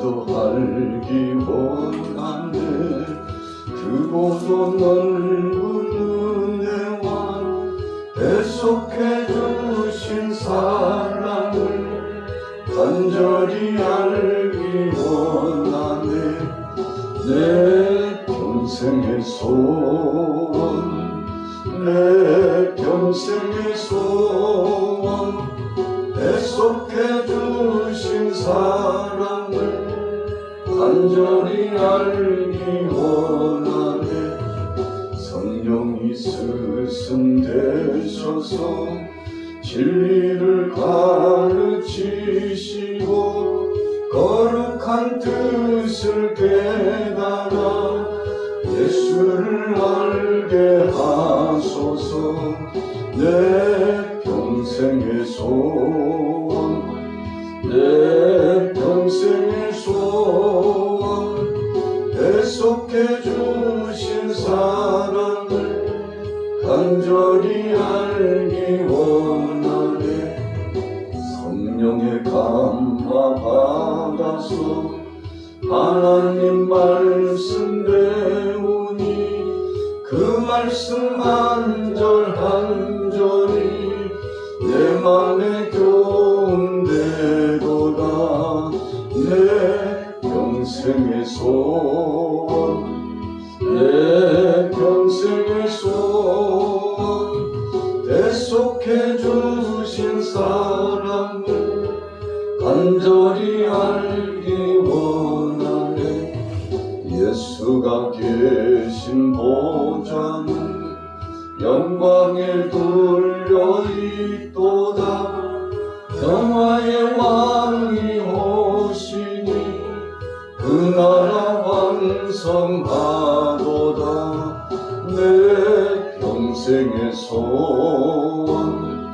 더 알기 원하네. 크고도 넓은 은혜와 계속해 주신 사랑을 간절히 알기 원하네. 내 평생의 소원, 내 평생의 소원, 계속해 주신 사랑을 간절히 알기 원하네. 성령이 스승되셔서 진리를 가르치시고 거룩한 뜻을 깨달아 예수를 알게 하소서. 내 평생의 소원, 내 평생의 소원, 계속해 주신 사랑을 간절히 알기 원하네. 성령의 감화 받아서 하나님 말씀 배우니 그 말씀 한 절 한 절이 내 맘에 교훈되도다. 내 평생의 소원, 내 평생의 소원, 계속해 주신 사랑을 간절히 알기 원하네. 예수가 계신 보좌는 영광에 둘려 있도다. 평화의 왕이 오시니 그 나라 완성하도다. 내 평생의 소원,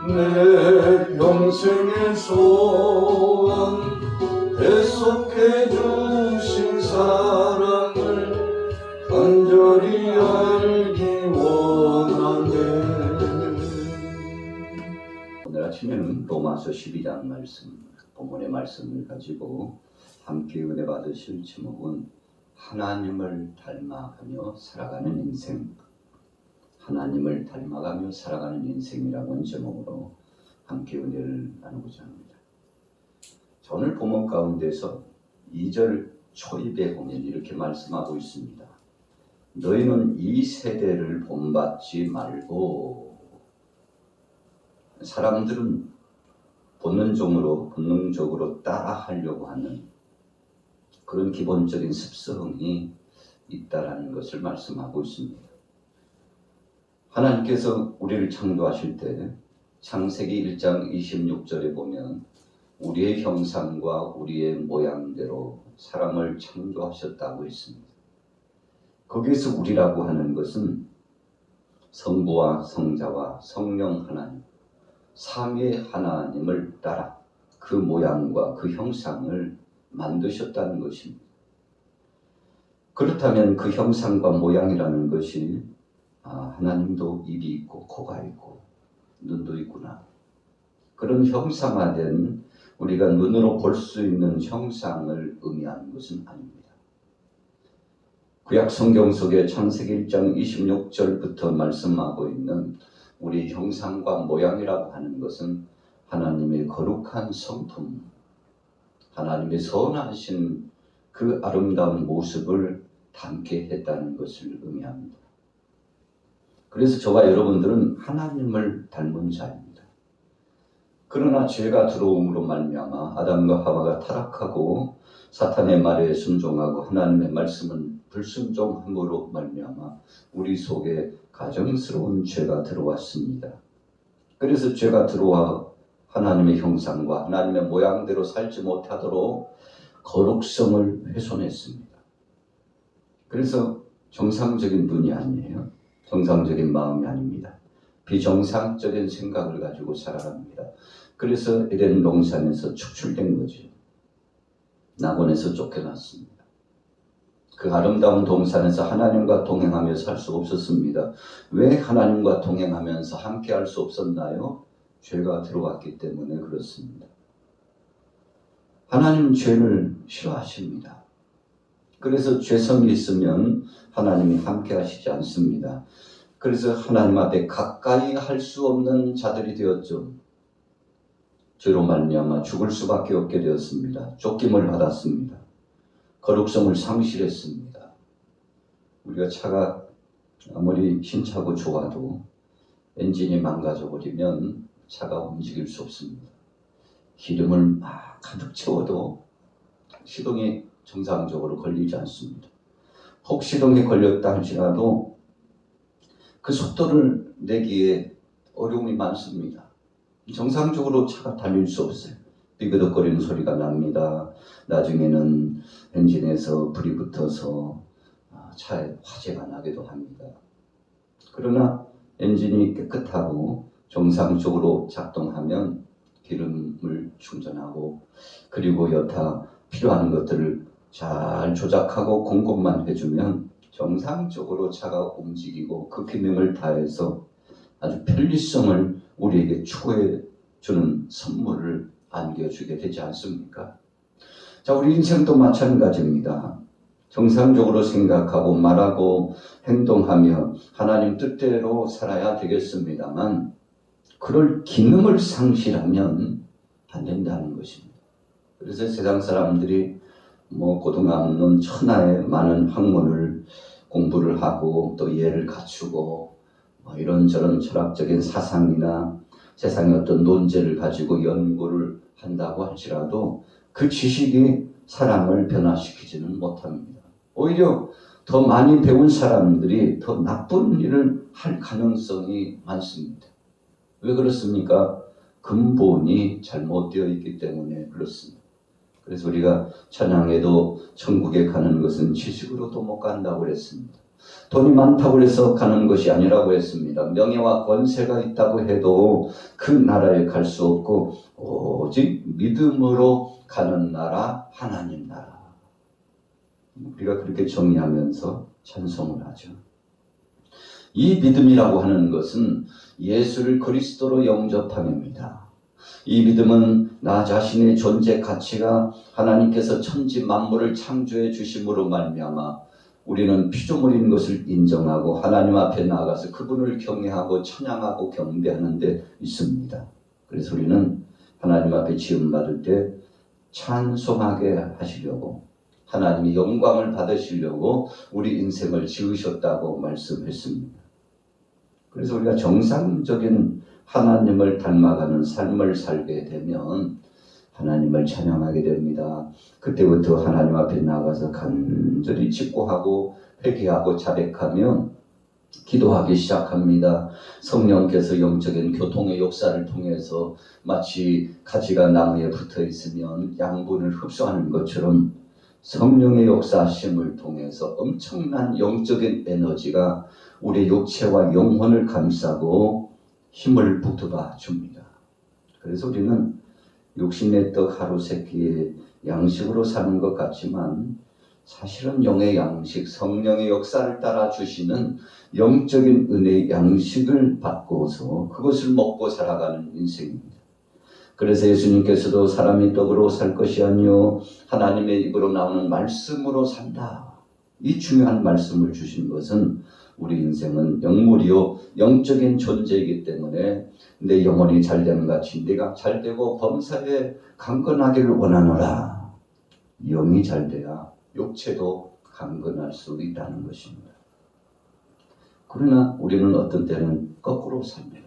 내 평생의 소원, 계속해 주신 사랑을 간절히 알기 원하네. 오늘 아침에는 로마서 12장 말씀, 본문의 말씀을 가지고 함께 은혜 받으실 제목은 하나님을 닮아가며 살아가는 인생, 하나님을 닮아가며 살아가는 인생이라는 제목으로 함께 은혜를 나누고자 합니다. 오늘 본문 가운데서 2절 초입에 보면 이렇게 말씀하고 있습니다. 너희는 이 세대를 본받지 말고. 사람들은 본능적으로 따라하려고 하는 그런 기본적인 습성이 있다라는 것을 말씀하고 있습니다. 하나님께서 우리를 창조하실 때 창세기 1장 26절에 보면 우리의 형상과 우리의 모양대로 사람을 창조하셨다고 했습니다. 거기에서 우리라고 하는 것은 성부와 성자와 성령 하나님, 삼위의 하나님을 따라 그 모양과 그 형상을 만드셨다는 것입니다. 그렇다면 그 형상과 모양이라는 것이 하나님도 입이 있고 코가 있고 눈도 있구나, 그런 형상화된 우리가 눈으로 볼 수 있는 형상을 의미하는 것은 아닙니다. 구약 성경 속에 창세기 1장 26절부터 말씀하고 있는 우리 형상과 모양이라고 하는 것은 하나님의 거룩한 성품, 하나님의 선하신 그 아름다운 모습을 담게 했다는 것을 의미합니다. 그래서 저와 여러분들은 하나님을 닮은 자입니다. 그러나 죄가 들어옴으로 말미암아 아담과 하와가 타락하고 사탄의 말에 순종하고 하나님의 말씀은 불순종함으로 말미암아 우리 속에 가증스러운 죄가 들어왔습니다. 그래서 죄가 들어와 하나님의 형상과 하나님의 모양대로 살지 못하도록 거룩성을 훼손했습니다. 그래서 정상적인 눈이 아니에요. 정상적인 마음이 아닙니다. 비정상적인 생각을 가지고 살아갑니다. 그래서 에덴 동산에서 축출된 거죠. 낙원에서 쫓겨났습니다. 그 아름다운 동산에서 하나님과 동행하며 살 수 없었습니다. 왜 하나님과 동행하면서 함께 할 수 없었나요? 죄가 들어왔기 때문에 그렇습니다. 하나님은 죄를 싫어하십니다. 그래서 죄성이 있으면 하나님이 함께 하시지 않습니다. 그래서 하나님 앞에 가까이 할 수 없는 자들이 되었죠. 죄로 말미암아 죽을 수밖에 없게 되었습니다. 쫓김을 받았습니다. 거룩성을 상실했습니다. 우리가 차가 아무리 신차고 좋아도 엔진이 망가져버리면 차가 움직일 수 없습니다. 기름을 막 가득 채워도 시동이 정상적으로 걸리지 않습니다. 혹 시동이 걸렸다 할지라도 그 속도를 내기에 어려움이 많습니다. 정상적으로 차가 달릴 수 없어요. 삐그덕거리는 소리가 납니다. 나중에는 엔진에서 불이 붙어서 차에 화재가 나기도 합니다. 그러나 엔진이 깨끗하고 정상적으로 작동하면 기름을 충전하고 그리고 여타 필요한 것들을 잘 조작하고 공급만 해주면 정상적으로 차가 움직이고 그 기능을 다해서 아주 편리성을 우리에게 추구해 주는 선물을 안겨주게 되지 않습니까? 자, 우리 인생도 마찬가지입니다. 정상적으로 생각하고 말하고 행동하며 하나님 뜻대로 살아야 되겠습니다만 그럴 기능을 상실하면 안 된다는 것입니다. 그래서 세상 사람들이 고등학문 천하의 많은 학문을 공부를 하고 또 이해를 갖추고 이런저런 철학적인 사상이나 세상의 어떤 논제를 가지고 연구를 한다고 할지라도 그 지식이 사람을 변화시키지는 못합니다. 오히려 더 많이 배운 사람들이 더 나쁜 일을 할 가능성이 많습니다. 왜 그렇습니까? 근본이 잘못되어 있기 때문에 그렇습니다. 그래서 우리가 찬양에도 천국에 가는 것은 지식으로도 못 간다고 그랬습니다. 돈이 많다고 해서 가는 것이 아니라고 했습니다. 명예와 권세가 있다고 해도 그 나라에 갈 수 없고 오직 믿음으로 가는 나라, 하나님 나라. 우리가 그렇게 정의하면서 찬송을 하죠. 이 믿음이라고 하는 것은 예수를 그리스도로 영접함입니다. 이 믿음은 나 자신의 존재 가치가 하나님께서 천지 만물을 창조해 주심으로 말미암아 우리는 피조물인 것을 인정하고 하나님 앞에 나아가서 그분을 경외하고 찬양하고 경배하는 데 있습니다. 그래서 우리는 하나님 앞에 지음받을 때 찬송하게 하시려고 하나님이 영광을 받으시려고 우리 인생을 지으셨다고 말씀했습니다. 그래서 우리가 정상적인 하나님을 닮아가는 삶을 살게 되면 하나님을 찬양하게 됩니다. 그때부터 하나님 앞에 나가서 간절히 직고하고 회개하고 자백하며 기도하기 시작합니다. 성령께서 영적인 교통의 역사를 통해서 마치 가지가 나무에 붙어 있으면 양분을 흡수하는 것처럼 성령의 역사하심을 통해서 엄청난 영적인 에너지가 우리의 육체와 영혼을 감싸고 힘을 북돋아 줍니다. 그래서 우리는 육신의 떡 하루 세끼의 양식으로 사는 것 같지만 사실은 영의 양식, 성령의 역사를 따라 주시는 영적인 은혜의 양식을 받고서 그것을 먹고 살아가는 인생입니다. 그래서 예수님께서도 사람이 떡으로 살 것이 아니요 하나님의 입으로 나오는 말씀으로 산다. 이 중요한 말씀을 주신 것은 우리 인생은 영물이요 영적인 존재이기 때문에 내 영혼이 잘되는 같이 내가 잘되고 범사에 강건하기를 원하노라. 영이 잘돼야 육체도 강건할 수 있다는 것입니다. 그러나 우리는 어떤 때는 거꾸로 삽니다.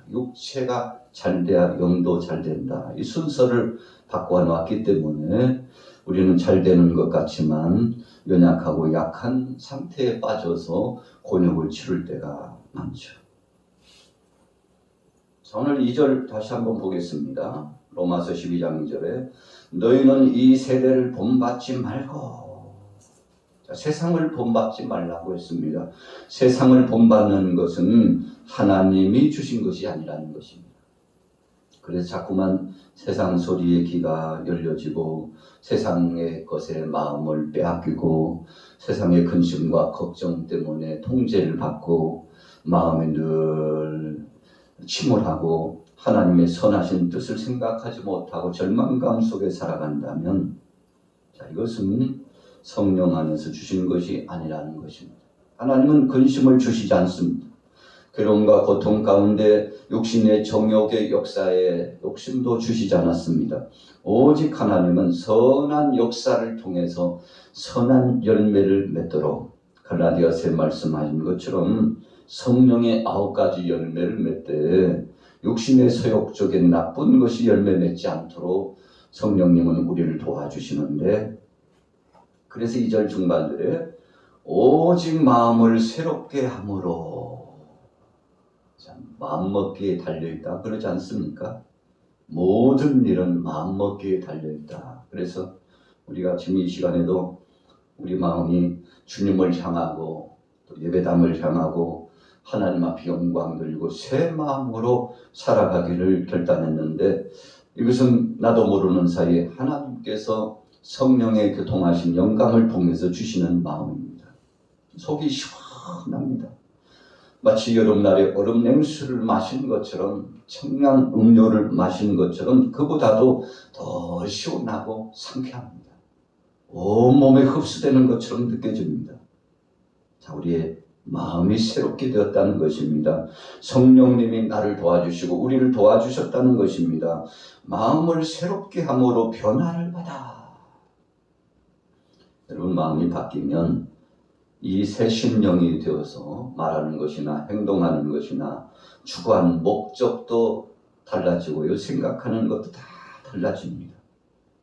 육체가 잘돼야 영도 잘된다. 이 순서를 바꿔놓았기 때문에 우리는 잘되는 것 같지만 연약하고 약한 상태에 빠져서 곤욕을 치를 때가 많죠. 자, 오늘 2절 다시 한번 보겠습니다. 로마서 12장 2절에 너희는 이 세대를 본받지 말고, 자, 세상을 본받지 말라고 했습니다. 세상을 본받는 것은 하나님이 주신 것이 아니라는 것입니다. 그래서 자꾸만 세상 소리에 귀가 열려지고 세상의 것에 마음을 빼앗기고 세상의 근심과 걱정 때문에 통제를 받고 마음이 늘 침울하고 하나님의 선하신 뜻을 생각하지 못하고 절망감 속에 살아간다면, 자, 이것은 성령 안에서 주신 것이 아니라는 것입니다. 하나님은 근심을 주시지 않습니다. 괴로움과 고통 가운데 육신의 정욕의 역사에 욕심도 주시지 않았습니다. 오직 하나님은 선한 역사를 통해서 선한 열매를 맺도록 갈라디아서에 말씀하신 것처럼 성령의 9가지 열매를 맺되 육신의 소욕적인 나쁜 것이 열매 맺지 않도록 성령님은 우리를 도와주시는데, 그래서 2절 중반절에 오직 마음을 새롭게 함으로, 마음먹기에 달려있다 그러지 않습니까? 모든 일은 마음먹기에 달려있다. 그래서 우리가 지금 이 시간에도 우리 마음이 주님을 향하고 또 예배당을 향하고 하나님 앞에 영광 돌리고 새 마음으로 살아가기를 결단했는데, 이것은 나도 모르는 사이에 하나님께서 성령의 교통하신 영감을 통해서 주시는 마음입니다. 속이 시원합니다. 마치 여름날에 얼음 냉수를 마신 것처럼, 청량 음료를 마신 것처럼 그보다도 더 시원하고 상쾌합니다. 온몸에 흡수되는 것처럼 느껴집니다. 자, 우리의 마음이 새롭게 되었다는 것입니다. 성령님이 나를 도와주시고 우리를 도와주셨다는 것입니다. 마음을 새롭게 함으로 변화를 받아. 여러분, 마음이 바뀌면 이 새 심령이 되어서 말하는 것이나 행동하는 것이나 추구하는 목적도 달라지고요. 생각하는 것도 다 달라집니다.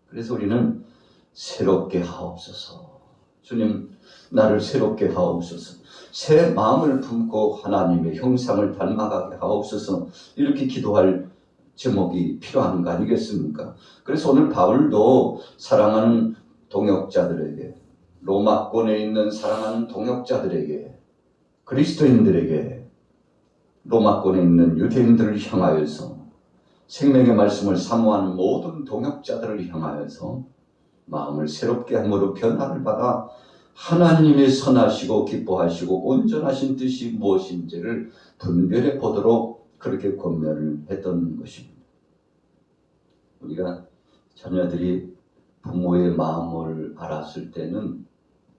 그래서 우리는 새롭게 하옵소서. 주님, 나를 새롭게 하옵소서. 새 마음을 품고 하나님의 형상을 닮아가게 하옵소서. 이렇게 기도할 제목이 필요한 거 아니겠습니까? 그래서 오늘 바울도 사랑하는 동역자들에게, 로마권에 있는 사랑하는 동역자들에게, 그리스도인들에게, 로마권에 있는 유대인들을 향하여서, 생명의 말씀을 사모하는 모든 동역자들을 향하여서 마음을 새롭게 함으로 변화를 받아 하나님의 선하시고 기뻐하시고 온전하신 뜻이 무엇인지를 분별해 보도록 그렇게 권면을 했던 것입니다. 우리가 자녀들이 부모의 마음을 알았을 때는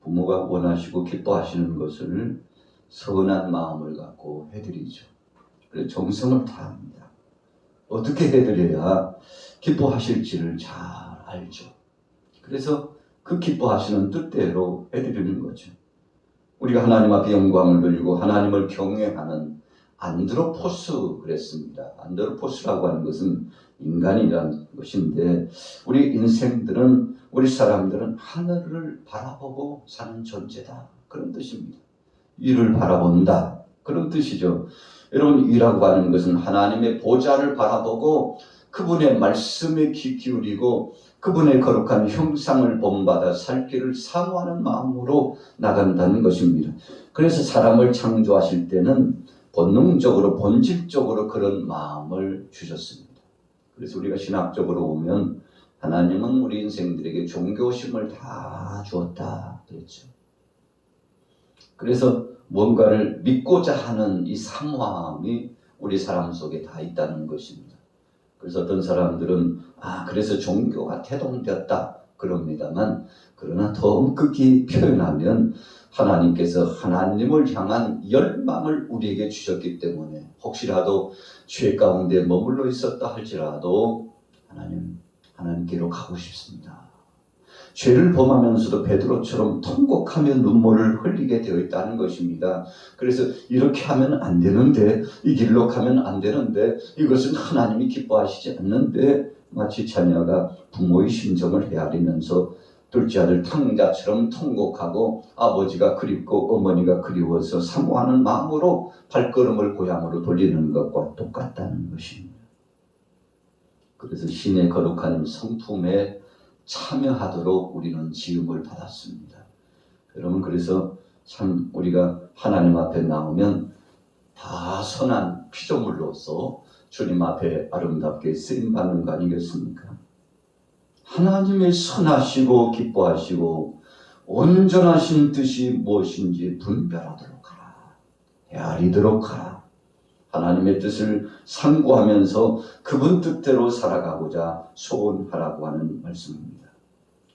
부모가 원하시고 기뻐하시는 것을 선한 마음을 갖고 해드리죠. 그래서 정성을 다합니다. 어떻게 해드려야 기뻐하실지를 잘 알죠. 그래서 그 기뻐하시는 뜻대로 해드리는 거죠. 우리가 하나님 앞에 영광을 돌리고 하나님을 경외하는 안드로포스 그랬습니다. 안드로포스라고 하는 것은 인간이라는 것인데, 우리 인생들은, 우리 사람들은 하늘을 바라보고 사는 존재다, 그런 뜻입니다. 위를 바라본다, 그런 뜻이죠. 여러분, 위라고 하는 것은 하나님의 보좌를 바라보고 그분의 말씀에 귀 기울이고 그분의 거룩한 형상을 본받아 살 길을 사모하는 마음으로 나간다는 것입니다. 그래서 사람을 창조하실 때는 본능적으로, 본질적으로 그런 마음을 주셨습니다. 그래서 우리가 신학적으로 보면 하나님은 우리 인생들에게 종교심을 다 주었다 그랬죠. 그래서 뭔가를 믿고자 하는 이 사모함이 우리 사람 속에 다 있다는 것입니다. 그래서 어떤 사람들은 그래서 종교가 태동되었다 그럽니다만, 그러나 더 엄격히 표현하면 하나님께서 하나님을 향한 열망을 우리에게 주셨기 때문에, 혹시라도 죄 가운데 머물러 있었다 할지라도 하나님께로 가고 싶습니다. 죄를 범하면서도 베드로처럼 통곡하며 눈물을 흘리게 되어 있다는 것입니다. 그래서 이렇게 하면 안 되는데, 이 길로 가면 안 되는데, 이것은 하나님이 기뻐하시지 않는데, 마치 자녀가 부모의 심정을 헤아리면서 둘째 아들 탕자처럼 통곡하고 아버지가 그립고 어머니가 그리워서 사모하는 마음으로 발걸음을 고향으로 돌리는 것과 똑같다는 것입니다. 그래서 신의 거룩한 성품에 참여하도록 우리는 지음을 받았습니다. 여러분, 그래서 참 우리가 하나님 앞에 나오면 다 선한 피조물로서 주님 앞에 아름답게 쓰임받는 거 아니겠습니까? 하나님의 선하시고 기뻐하시고 온전하신 뜻이 무엇인지 분별하도록 하라. 헤아리도록 하라. 하나님의 뜻을 상고하면서 그분 뜻대로 살아가고자 소원하라고 하는 말씀입니다.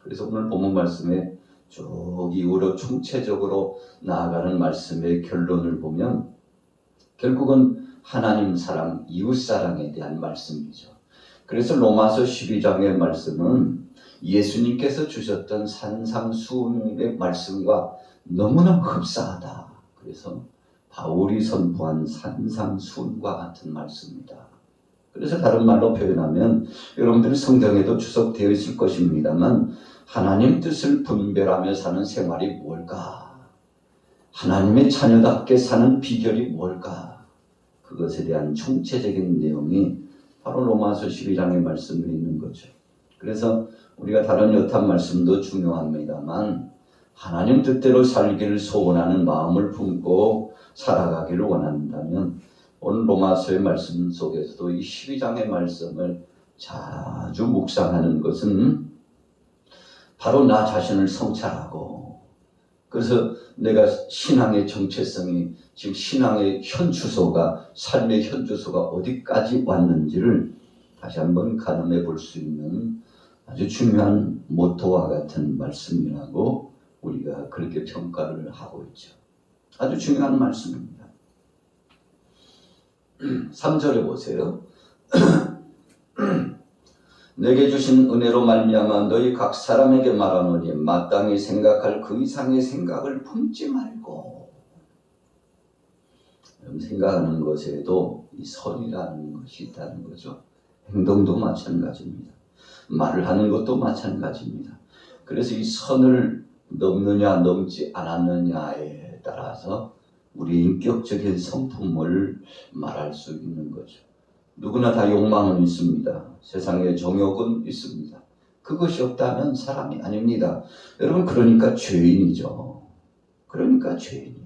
그래서 오늘 본문 말씀에 쭉 이후로 총체적으로 나아가는 말씀의 결론을 보면 결국은 하나님 사랑, 이웃 사랑에 대한 말씀이죠. 그래서 로마서 12장의 말씀은 예수님께서 주셨던 산상수훈의 말씀과 너무나 흡사하다. 그래서 바울이 선포한 산상수훈과 같은 말씀입니다. 그래서 다른 말로 표현하면 여러분들이 성경에도 추석되어 있을 것입니다만 하나님 뜻을 분별하며 사는 생활이 뭘까? 하나님의 자녀답게 사는 비결이 뭘까? 그것에 대한 총체적인 내용이 바로 로마서 12장의 말씀에 있는 거죠. 그래서 우리가 다른 여탄 말씀도 중요합니다만 하나님 뜻대로 살기를 소원하는 마음을 품고 살아가기를 원한다면 오늘 로마서의 말씀 속에서도 이 12장의 말씀을 자주 묵상하는 것은 바로 나 자신을 성찰하고 그래서 내가 신앙의 정체성이 지금 신앙의 현주소가 삶의 현주소가 어디까지 왔는지를 다시 한번 가늠해 볼 수 있는 아주 중요한 모토와 같은 말씀이라고 우리가 그렇게 평가를 하고 있죠. 아주 중요한 말씀입니다. 3절에 보세요. 내게 주신 은혜로 말미암아 너희 각 사람에게 말하노니 마땅히 생각할 그 이상의 생각을 품지 말고. 생각하는 것에도 이 선이라는 것이 있다는 거죠. 행동도 마찬가지입니다. 말을 하는 것도 마찬가지입니다. 그래서 이 선을 넘느냐 넘지 않았느냐에 따라서 우리 인격적인 성품을 말할 수 있는 거죠. 누구나 다 욕망은 있습니다. 세상에 정욕은 있습니다. 그것이 없다면 사람이 아닙니다. 여러분 그러니까 죄인이죠. 그러니까 죄인이에요.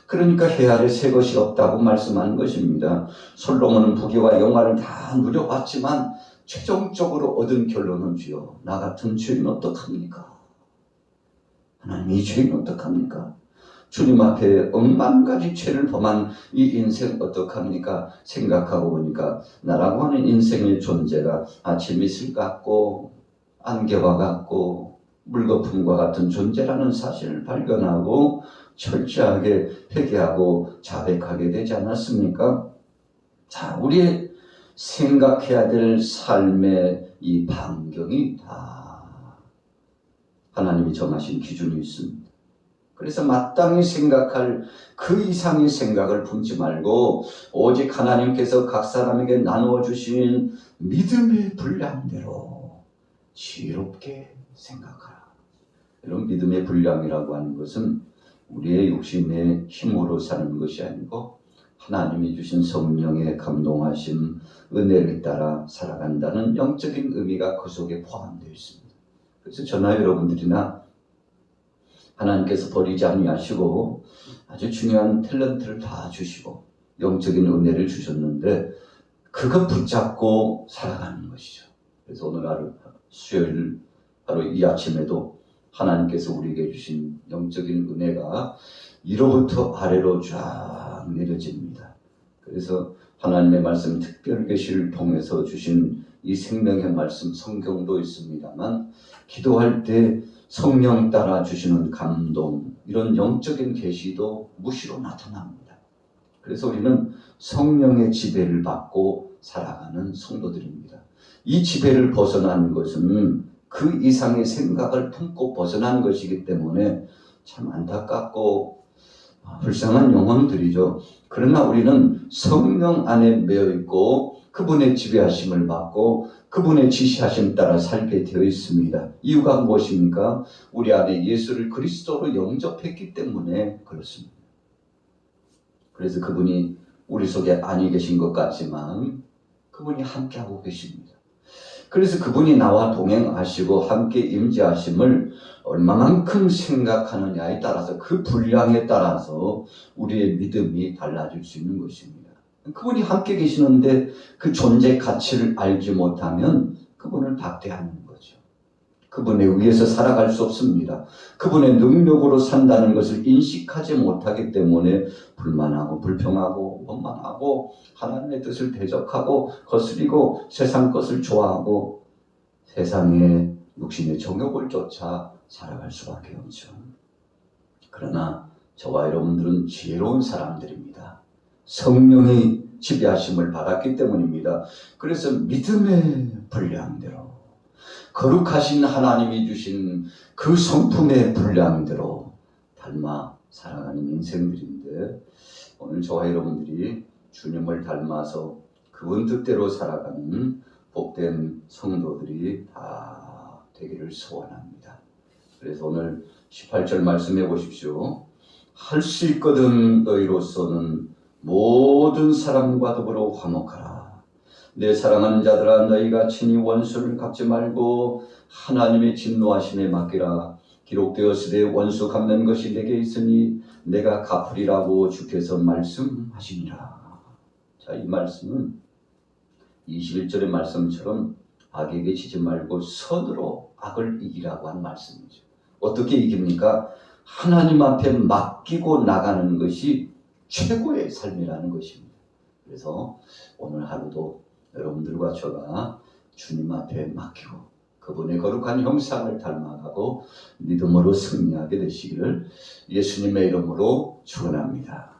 그러니까 해 아래 새 것이 없다고 말씀하는 것입니다. 솔로몬은 부귀와 영화를 다 누려봤지만 최종적으로 얻은 결론은 주여 나 같은 죄인 어떡합니까? 하나님 이 죄인 어떡합니까? 주님 앞에 억만 가지 죄를 범한 이 인생 어떡합니까? 생각하고 보니까 나라고 하는 인생의 존재가 아침 이슬 같고 안개와 같고 물거품과 같은 존재라는 사실을 발견하고 철저하게 회개하고 자백하게 되지 않았습니까? 자, 우리의 생각해야 될 삶의 이 반경이 다 하나님이 정하신 기준이 있습니다. 그래서 마땅히 생각할 그 이상의 생각을 품지 말고 오직 하나님께서 각 사람에게 나누어 주신 믿음의 분량대로 지혜롭게 생각하라. 이런 믿음의 분량이라고 하는 것은 우리의 욕심의 힘으로 사는 것이 아니고 하나님이 주신 성령의 감동하심, 은혜를 따라 살아간다는 영적인 의미가 그 속에 포함되어 있습니다. 그래서 저나 여러분들이나 하나님께서 버리지 아니하시고 아주 중요한 탤런트를 다 주시고 영적인 은혜를 주셨는데 그것 붙잡고 살아가는 것이죠. 그래서 오늘 하루 수요일 바로 이 아침에도 하나님께서 우리에게 주신 영적인 은혜가 위로부터 아래로 쫙 내려집니다. 그래서 하나님의 말씀 특별계시를 통해서 주신 이 생명의 말씀 성경도 있습니다만 기도할 때 성령 따라 주시는 감동 이런 영적인 계시도 무시로 나타납니다. 그래서 우리는 성령의 지배를 받고 살아가는 성도들입니다. 이 지배를 벗어난 것은 그 이상의 생각을 품고 벗어난 것이기 때문에 참 안타깝고 불쌍한 영혼들이죠. 그러나 우리는 성령 안에 매여 있고 그분의 지배하심을 받고 그분의 지시하심 따라 살게 되어 있습니다. 이유가 무엇입니까? 우리 안에 예수를 그리스도로 영접했기 때문에 그렇습니다. 그래서 그분이 우리 속에 아니 계신 것 같지만 그분이 함께하고 계십니다. 그래서 그분이 나와 동행하시고 함께 임재하심을 얼마만큼 생각하느냐에 따라서 그 분량에 따라서 우리의 믿음이 달라질 수 있는 것입니다. 그분이 함께 계시는데 그 존재 가치를 알지 못하면 그분을 박대하는 거죠. 그분에 의해서 살아갈 수 없습니다. 그분의 능력으로 산다는 것을 인식하지 못하기 때문에 불만하고 불평하고 원망하고 하나님의 뜻을 대적하고 거스리고 세상 것을 좋아하고 세상의 육신의 정욕을 쫓아 살아갈 수밖에 없죠. 그러나 저와 여러분들은 지혜로운 사람들입니다. 성령이 지배하심을 받았기 때문입니다. 그래서 믿음의 분량대로 거룩하신 하나님이 주신 그 성품의 분량대로 닮아 살아가는 인생들인데, 오늘 저와 여러분들이 주님을 닮아서 그분 뜻대로 살아가는 복된 성도들이 다 되기를 소원합니다. 그래서 오늘 18절 말씀해 보십시오. 할 수 있거든 너희로서는 모든 사람과 더불어 화목하라. 내 사랑하는 자들아, 너희가 친히 원수를 갚지 말고 하나님의 진노하심에 맡기라. 기록되었으되 원수 갚는 것이 내게 있으니 내가 갚으리라고 주께서 말씀하시니라. 자, 이 말씀은 21절의 말씀처럼 악에게 지지 말고 선으로 악을 이기라고 한 말씀이죠. 어떻게 이깁니까? 하나님 앞에 맡기고 나가는 것이 최고의 삶이라는 것입니다. 그래서 오늘 하루도 여러분들과 저가 주님 앞에 맡기고 그분의 거룩한 형상을 닮아가고 믿음으로 승리하게 되시기를 예수님의 이름으로 축원합니다.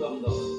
일사면담